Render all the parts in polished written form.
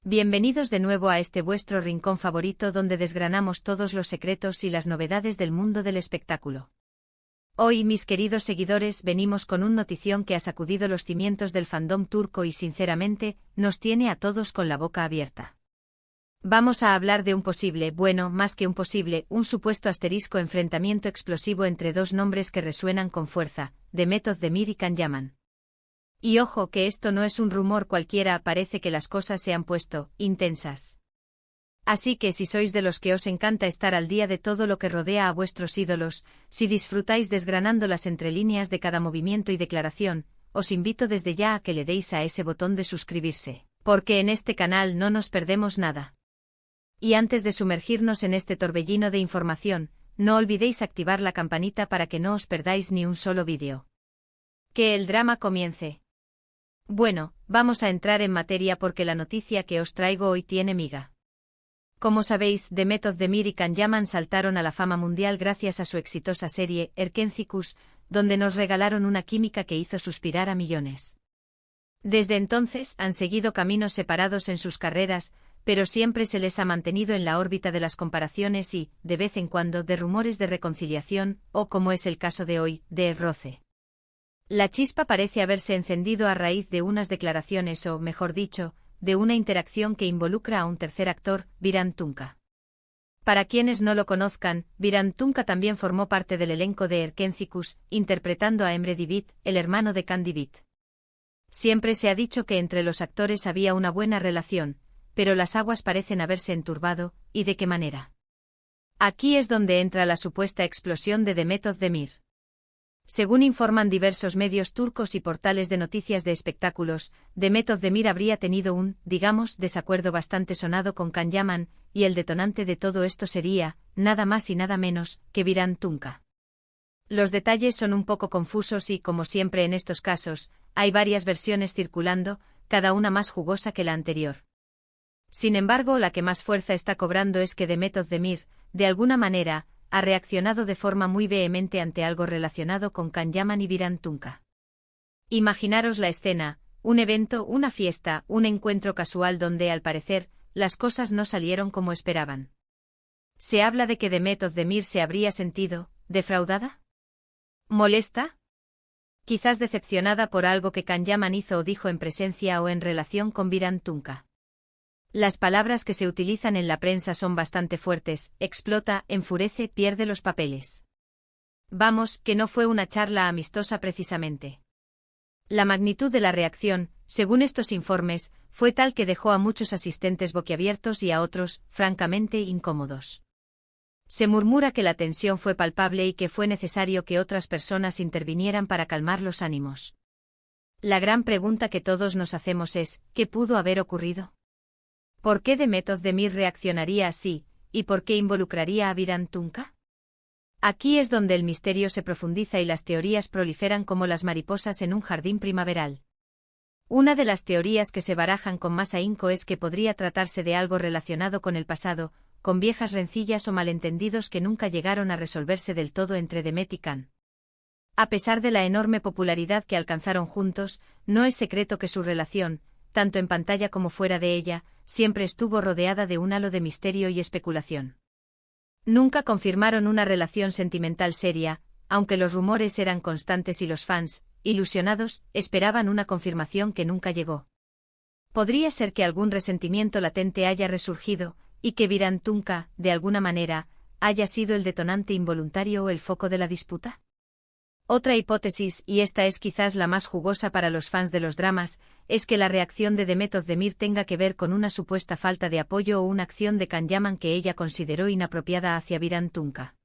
Bienvenidos de nuevo a este vuestro rincón favorito donde desgranamos todos los secretos y las novedades del mundo del espectáculo. Hoy, mis queridos seguidores, venimos con un notición que ha sacudido los cimientos del fandom turco y sinceramente, nos tiene a todos con la boca abierta. Vamos a hablar de un posible, bueno, más que un posible, un supuesto asterisco enfrentamiento explosivo entre dos nombres que resuenan con fuerza, Demet Özdemir y Can Yaman. Y ojo que esto no es un rumor cualquiera, parece que las cosas se han puesto intensas. Así que si sois de los que os encanta estar al día de todo lo que rodea a vuestros ídolos, si disfrutáis desgranando las entrelíneas de cada movimiento y declaración, os invito desde ya a que le deis a ese botón de suscribirse, porque en este canal no nos perdemos nada. Y antes de sumergirnos en este torbellino de información, no olvidéis activar la campanita para que no os perdáis ni un solo vídeo. Que el drama comience. Bueno, vamos a entrar en materia porque la noticia que os traigo hoy tiene miga. Como sabéis, Demet Özdemir y Can Yaman saltaron a la fama mundial gracias a su exitosa serie, Erkencikus, donde nos regalaron una química que hizo suspirar a millones. Desde entonces han seguido caminos separados en sus carreras, pero siempre se les ha mantenido en la órbita de las comparaciones y, de vez en cuando, de rumores de reconciliación, o como es el caso de hoy, de roce. La chispa parece haberse encendido a raíz de unas declaraciones o, mejor dicho, de una interacción que involucra a un tercer actor, Biran Tunca. Para quienes no lo conozcan, Biran Tunca también formó parte del elenco de Erkencikus, interpretando a Emre Divit, el hermano de Can Divit. Siempre se ha dicho que entre los actores había una buena relación, pero las aguas parecen haberse enturbado, ¿y de qué manera? Aquí es donde entra la supuesta explosión de Demet Özdemir. Según informan diversos medios turcos y portales de noticias de espectáculos, Demet Özdemir habría tenido un, digamos, desacuerdo bastante sonado con Can Yaman, y el detonante de todo esto sería, nada más y nada menos, que Biran Tunca. Los detalles son un poco confusos y, como siempre en estos casos, hay varias versiones circulando, cada una más jugosa que la anterior. Sin embargo, la que más fuerza está cobrando es que Demet Özdemir, de alguna manera, ha reaccionado de forma muy vehemente ante algo relacionado con Can Yaman y Biran Tunca. Imaginaros la escena, un evento, una fiesta, un encuentro casual donde, al parecer, las cosas no salieron como esperaban. Se habla de que Demet Özdemir se habría sentido defraudada, molesta, quizás decepcionada por algo que Can Yaman hizo o dijo en presencia o en relación con Biran Tunca. Las palabras que se utilizan en la prensa son bastante fuertes: explota, enfurece, pierde los papeles. Vamos, que no fue una charla amistosa precisamente. La magnitud de la reacción, según estos informes, fue tal que dejó a muchos asistentes boquiabiertos y a otros, francamente, incómodos. Se murmura que la tensión fue palpable y que fue necesario que otras personas intervinieran para calmar los ánimos. La gran pregunta que todos nos hacemos es, ¿qué pudo haber ocurrido? ¿Por qué Demet Özdemir reaccionaría así, y por qué involucraría a Biran Tunca? Aquí es donde el misterio se profundiza y las teorías proliferan como las mariposas en un jardín primaveral. Una de las teorías que se barajan con más ahínco es que podría tratarse de algo relacionado con el pasado, con viejas rencillas o malentendidos que nunca llegaron a resolverse del todo entre Demet y Can. A pesar de la enorme popularidad que alcanzaron juntos, no es secreto que su relación, tanto en pantalla como fuera de ella, siempre estuvo rodeada de un halo de misterio y especulación. Nunca confirmaron una relación sentimental seria, aunque los rumores eran constantes y los fans, ilusionados, esperaban una confirmación que nunca llegó. Podría ser que algún resentimiento latente haya resurgido, y que Biran Tunca, de alguna manera, haya sido el detonante involuntario o el foco de la disputa. Otra hipótesis, y esta es quizás la más jugosa para los fans de los dramas, es que la reacción de Demet Özdemir tenga que ver con una supuesta falta de apoyo o una acción de Can Yaman que ella consideró inapropiada hacia Biran Tunca.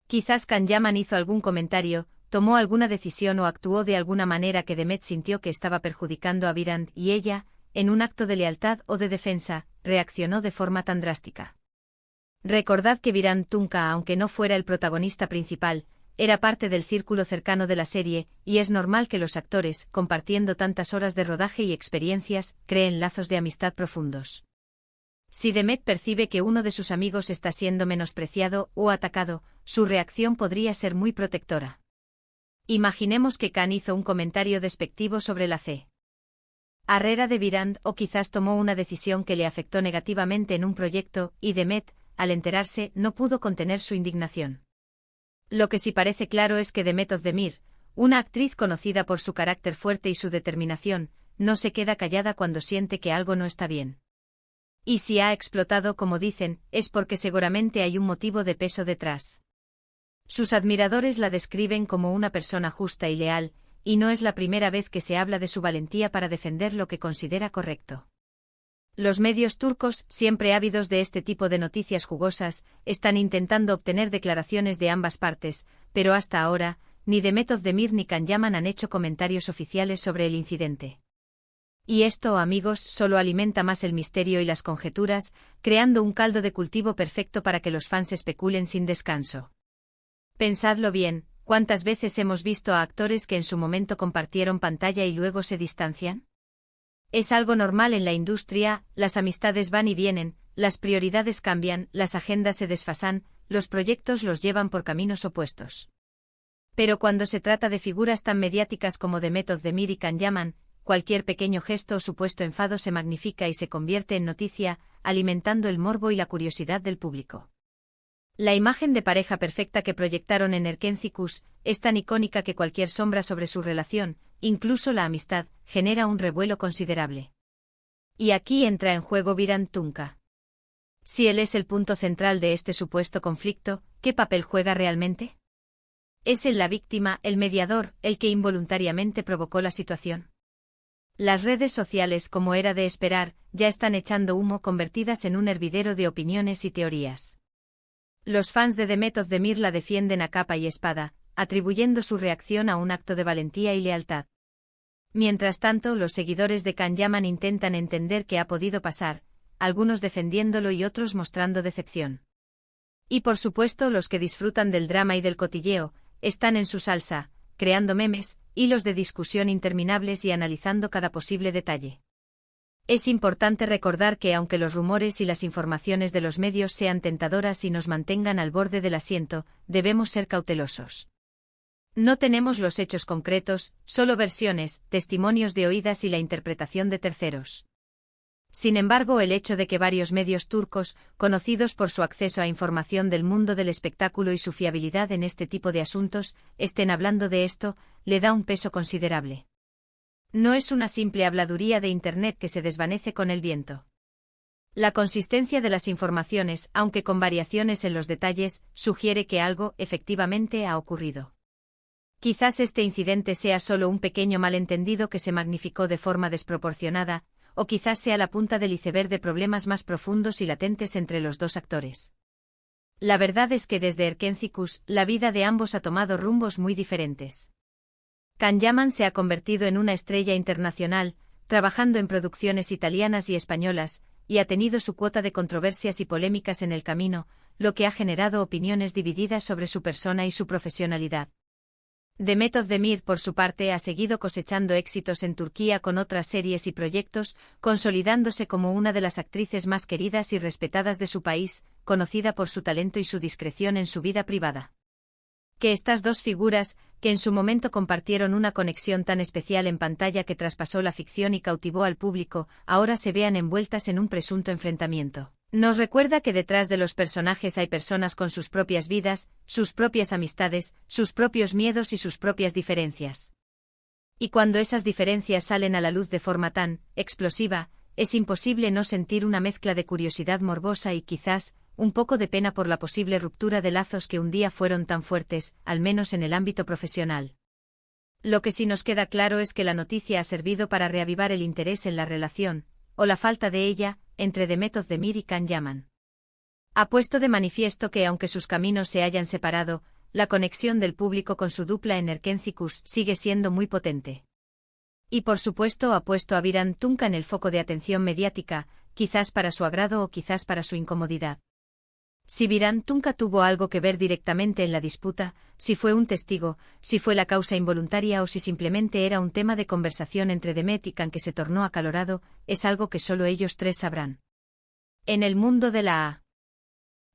Quizás Can Yaman hizo algún comentario, tomó alguna decisión o actuó de alguna manera que Demet sintió que estaba perjudicando a Biran y ella, en un acto de lealtad o de defensa, reaccionó de forma tan drástica. Recordad que Biran Tunca, aunque no fuera el protagonista principal, era parte del círculo cercano de la serie, y es normal que los actores, compartiendo tantas horas de rodaje y experiencias, creen lazos de amistad profundos. Si Demet percibe que uno de sus amigos está siendo menospreciado o atacado, su reacción podría ser muy protectora. Imaginemos que Can hizo un comentario despectivo sobre la C. Herrera de Virand o quizás tomó una decisión que le afectó negativamente en un proyecto, y Demet, al enterarse, no pudo contener su indignación. Lo que sí parece claro es que Demet Özdemir, una actriz conocida por su carácter fuerte y su determinación, no se queda callada cuando siente que algo no está bien. Y si ha explotado como dicen, es porque seguramente hay un motivo de peso detrás. Sus admiradores la describen como una persona justa y leal, y no es la primera vez que se habla de su valentía para defender lo que considera correcto. Los medios turcos, siempre ávidos de este tipo de noticias jugosas, están intentando obtener declaraciones de ambas partes, pero hasta ahora, ni Demet Özdemir ni Can Yaman han hecho comentarios oficiales sobre el incidente. Y esto, amigos, solo alimenta más el misterio y las conjeturas, creando un caldo de cultivo perfecto para que los fans especulen sin descanso. Pensadlo bien, ¿cuántas veces hemos visto a actores que en su momento compartieron pantalla y luego se distancian? Es algo normal en la industria, las amistades van y vienen, las prioridades cambian, las agendas se desfasan, los proyectos los llevan por caminos opuestos. Pero cuando se trata de figuras tan mediáticas como Demet Özdemir y Can Yaman, cualquier pequeño gesto o supuesto enfado se magnifica y se convierte en noticia, alimentando el morbo y la curiosidad del público. La imagen de pareja perfecta que proyectaron en Erkencikus es tan icónica que cualquier sombra sobre su relación, incluso la amistad, genera un revuelo considerable. Y aquí entra en juego Virand Tunca. Si él es el punto central de este supuesto conflicto, ¿qué papel juega realmente? ¿Es él la víctima, el mediador, el que involuntariamente provocó la situación? Las redes sociales, como era de esperar, ya están echando humo, convertidas en un hervidero de opiniones y teorías. Los fans de Demet Özdemir la defienden a capa y espada, atribuyendo su reacción a un acto de valentía y lealtad. Mientras tanto, los seguidores de Can Yaman intentan entender qué ha podido pasar, algunos defendiéndolo y otros mostrando decepción. Y por supuesto, los que disfrutan del drama y del cotilleo, están en su salsa, creando memes, hilos de discusión interminables y analizando cada posible detalle. Es importante recordar que aunque los rumores y las informaciones de los medios sean tentadoras y nos mantengan al borde del asiento, debemos ser cautelosos. No tenemos los hechos concretos, solo versiones, testimonios de oídas y la interpretación de terceros. Sin embargo, el hecho de que varios medios turcos, conocidos por su acceso a información del mundo del espectáculo y su fiabilidad en este tipo de asuntos, estén hablando de esto, le da un peso considerable. No es una simple habladuría de Internet que se desvanece con el viento. La consistencia de las informaciones, aunque con variaciones en los detalles, sugiere que algo, efectivamente, ha ocurrido. Quizás este incidente sea solo un pequeño malentendido que se magnificó de forma desproporcionada, o quizás sea la punta del iceberg de problemas más profundos y latentes entre los dos actores. La verdad es que desde Erkencikus, la vida de ambos ha tomado rumbos muy diferentes. Can Yaman se ha convertido en una estrella internacional, trabajando en producciones italianas y españolas, y ha tenido su cuota de controversias y polémicas en el camino, lo que ha generado opiniones divididas sobre su persona y su profesionalidad. Demet Özdemir, por su parte, ha seguido cosechando éxitos en Turquía con otras series y proyectos, consolidándose como una de las actrices más queridas y respetadas de su país, conocida por su talento y su discreción en su vida privada. Que estas dos figuras, que en su momento compartieron una conexión tan especial en pantalla que traspasó la ficción y cautivó al público, ahora se vean envueltas en un presunto enfrentamiento. Nos recuerda que detrás de los personajes hay personas con sus propias vidas, sus propias amistades, sus propios miedos y sus propias diferencias. Y cuando esas diferencias salen a la luz de forma tan explosiva, es imposible no sentir una mezcla de curiosidad morbosa y quizás un poco de pena por la posible ruptura de lazos que un día fueron tan fuertes, al menos en el ámbito profesional. Lo que sí nos queda claro es que la noticia ha servido para reavivar el interés en la relación, o la falta de ella, entre Demet Özdemir y Can Yaman. Ha puesto de manifiesto que aunque sus caminos se hayan separado, la conexión del público con su dupla en Erkencikus sigue siendo muy potente. Y por supuesto ha puesto a Virand Tunca en el foco de atención mediática, quizás para su agrado o quizás para su incomodidad. Si Virand Tunca tuvo algo que ver directamente en la disputa, si fue un testigo, si fue la causa involuntaria o si simplemente era un tema de conversación entre Demet y Can que se tornó acalorado, es algo que solo ellos tres sabrán. En el mundo de la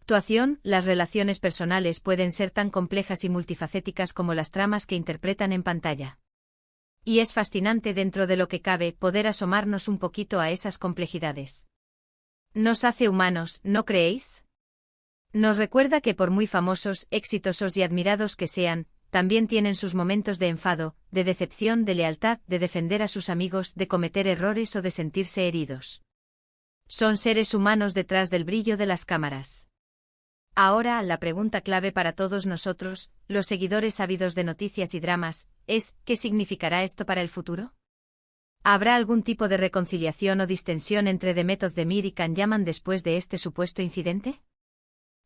actuación, las relaciones personales pueden ser tan complejas y multifacéticas como las tramas que interpretan en pantalla. Y es fascinante dentro de lo que cabe poder asomarnos un poquito a esas complejidades. Nos hace humanos, ¿no creéis? Nos recuerda que por muy famosos, exitosos y admirados que sean, también tienen sus momentos de enfado, de decepción, de lealtad, de defender a sus amigos, de cometer errores o de sentirse heridos. Son seres humanos detrás del brillo de las cámaras. Ahora, la pregunta clave para todos nosotros, los seguidores ávidos de noticias y dramas, es, ¿qué significará esto para el futuro? ¿Habrá algún tipo de reconciliación o distensión entre Demet Özdemir y Can Yaman después de este supuesto incidente?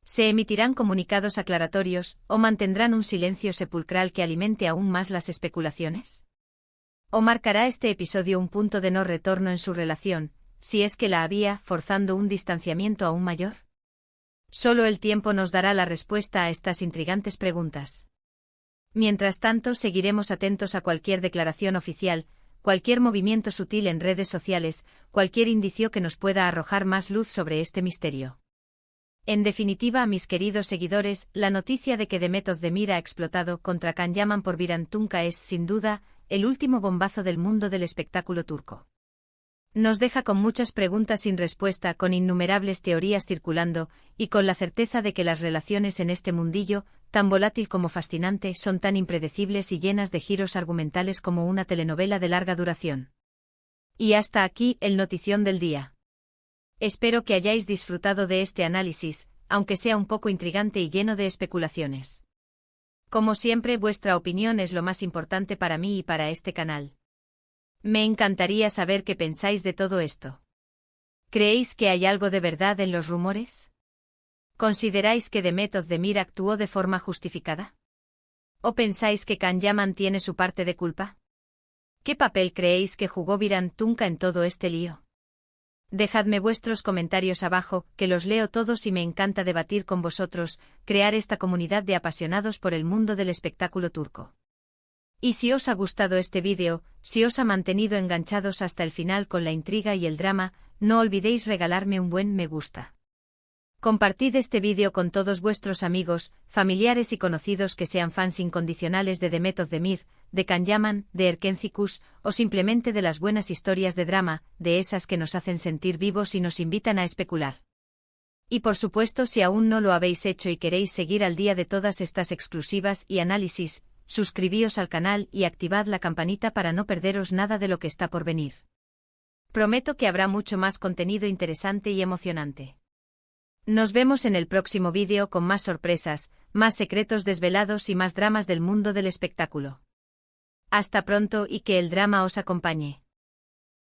¿Se emitirán comunicados aclaratorios, o mantendrán un silencio sepulcral que alimente aún más las especulaciones? ¿O marcará este episodio un punto de no retorno en su relación, si es que la había, forzando un distanciamiento aún mayor? Solo el tiempo nos dará la respuesta a estas intrigantes preguntas. Mientras tanto, seguiremos atentos a cualquier declaración oficial, cualquier movimiento sutil en redes sociales, cualquier indicio que nos pueda arrojar más luz sobre este misterio. En definitiva, mis queridos seguidores, la noticia de que Demet Özdemir ha explotado contra Can Yaman por Birant Tunca es, sin duda, el último bombazo del mundo del espectáculo turco. Nos deja con muchas preguntas sin respuesta, con innumerables teorías circulando, y con la certeza de que las relaciones en este mundillo, tan volátil como fascinante, son tan impredecibles y llenas de giros argumentales como una telenovela de larga duración. Y hasta aquí, el notición del día. Espero que hayáis disfrutado de este análisis, aunque sea un poco intrigante y lleno de especulaciones. Como siempre, vuestra opinión es lo más importante para mí y para este canal. Me encantaría saber qué pensáis de todo esto. ¿Creéis que hay algo de verdad en los rumores? ¿Consideráis que Demet Özdemir actuó de forma justificada? ¿O pensáis que Can Yaman tiene su parte de culpa? ¿Qué papel creéis que jugó Birant Tunca en todo este lío? Dejadme vuestros comentarios abajo, que los leo todos y me encanta debatir con vosotros, crear esta comunidad de apasionados por el mundo del espectáculo turco. Y si os ha gustado este vídeo, si os ha mantenido enganchados hasta el final con la intriga y el drama, no olvidéis regalarme un buen me gusta. Compartid este vídeo con todos vuestros amigos, familiares y conocidos que sean fans incondicionales de Demet Özdemir, de Can Yaman, de Erkencikus, o simplemente de las buenas historias de drama, de esas que nos hacen sentir vivos y nos invitan a especular. Y por supuesto, si aún no lo habéis hecho y queréis seguir al día de todas estas exclusivas y análisis, suscribíos al canal y activad la campanita para no perderos nada de lo que está por venir. Prometo que habrá mucho más contenido interesante y emocionante. Nos vemos en el próximo vídeo con más sorpresas, más secretos desvelados y más dramas del mundo del espectáculo. Hasta pronto y que el drama os acompañe.